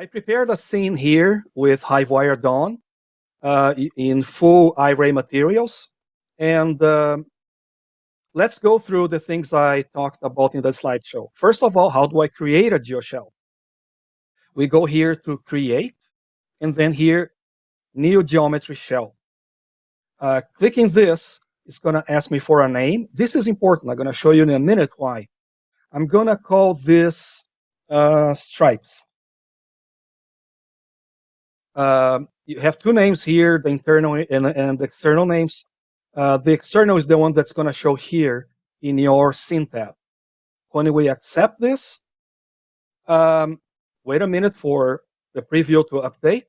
I prepared a scene here with Hivewire Dawn in full iRay materials. And let's go through the things I talked about in the slideshow. First of all, how do I create a geoshell? We go here to create, and then here, new geometry shell. Clicking this, it's going to ask me for a name. This is important. I'm going to show you in a minute why. I'm going to call this stripes. You have two names here, the internal and the external names. The external is the one that's going to show here in your scene tab. When we accept this, wait a minute for the preview to update.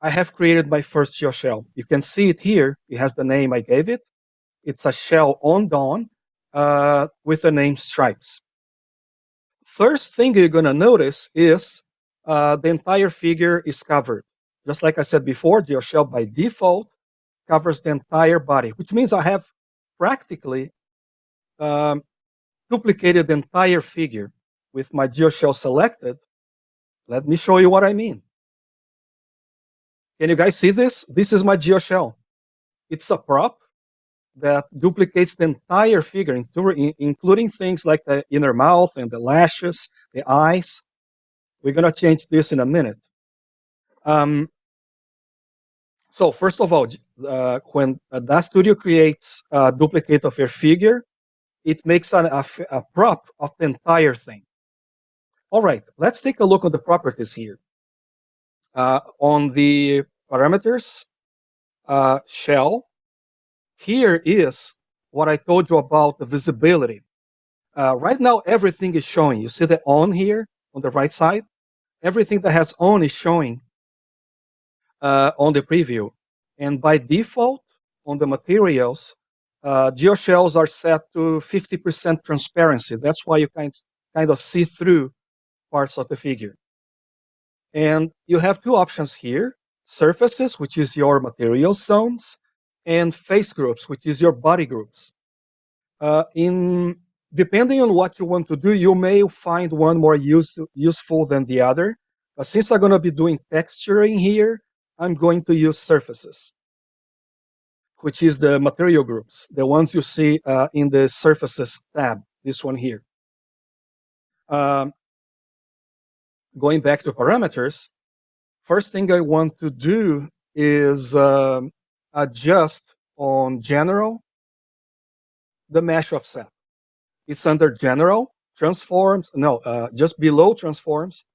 I have created my first geoshell. You can see it here. It has the name I gave it. It's a shell on Dawn with the name Stripes. First thing you're going to notice is the entire figure is covered. Just like I said before, geoshell by default covers the entire body, which means I have practically duplicated the entire figure with my geoshell selected. Let me show you what I mean. Can you guys see this? This is my geoshell. It's a prop that duplicates the entire figure, including things like the inner mouth and the lashes, the eyes. We're going to change this in a minute. So first of all, when DAZ Studio creates a duplicate of your figure, it makes a prop of the entire thing. All right, let's take a look at the properties here. On the parameters shell, here is what I told you about the visibility. Right now, everything is showing. You see the on here on the right side? Everything that has on is showing on the preview. And by default, on the materials, geoshells are set to 50% transparency. That's why you kind of see through parts of the figure. And you have two options here: surfaces, which is your material zones, and face groups, which is your body groups. Depending on what you want to do, you may find one more useful than the other. But since I'm going to be doing texturing here, I'm going to use surfaces, which is the material groups, the ones you see in the surfaces tab, this one here. Going back to parameters, first thing I want to do is adjust on general the mesh offset. It's under general, transforms, just below transforms,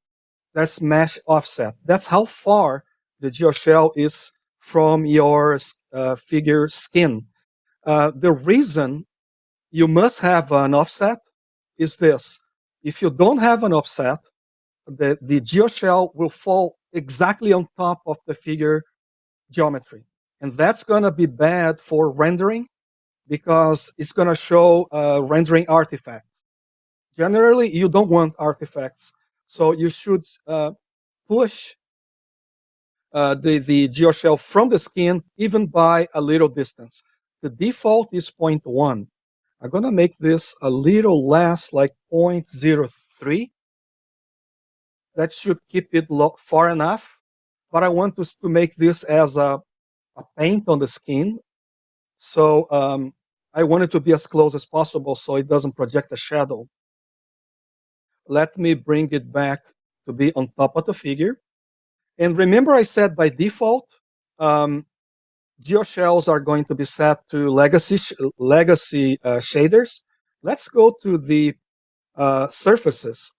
that's mesh offset. That's how far the geoshell is from your figure skin. The reason you must have an offset is this. If you don't have an offset, the geoshell will fall exactly on top of the figure geometry. And that's going to be bad for rendering because it's going to show rendering artifacts. Generally, you don't want artifacts. So you should push the geoshell from the skin even by a little distance. The default is 0.1. I'm going to make this a little less, like 0.03. That should keep it far enough. But I want to make this as a paint on the skin. So I want it to be as close as possible so it doesn't project a shadow. Let me bring it back to be on top of the figure. And remember I said by default, geoshells are going to be set to legacy shaders. Let's go to the surfaces.